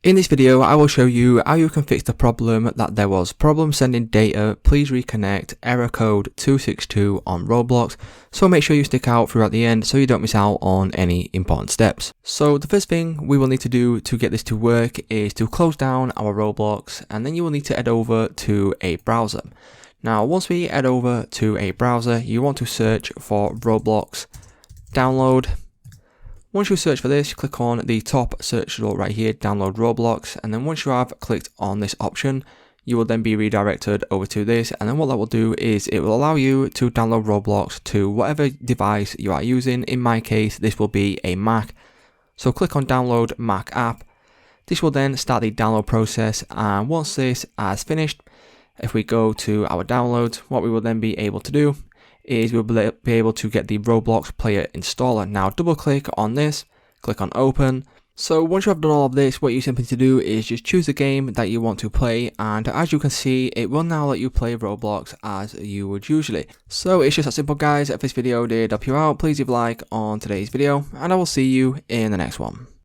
In this video, I will show you how you can fix the problem that there was problem sending data, please reconnect, error code 262 on Roblox. So make sure you stick out throughout the end so you don't miss out on any important steps. So the first thing we will need to do to get this to work is to close down our Roblox, and then you will need to head over to a browser. Now, once we head over to a browser, you want to search for Roblox download. Once you search for this, click on the top search result right here, download Roblox, and then once you have clicked on this option, you will then be redirected over to this, and then what that will do is it will allow you to download Roblox to whatever device you are using. In my case, this will be a Mac. So click on download Mac app. This will then start the download process, and once this has finished, if we go to our downloads, what we will then be able to do is we'll be able to get the Roblox player installer. Now double click on this, click on open. So once you have done all of this, what you simply need to do is just choose the game that you want to play, and as you can see, it will now let you play Roblox as you would usually. So it's just that simple, guys. If this video did help you out, please leave a like on today's video, and I will see you in the next one.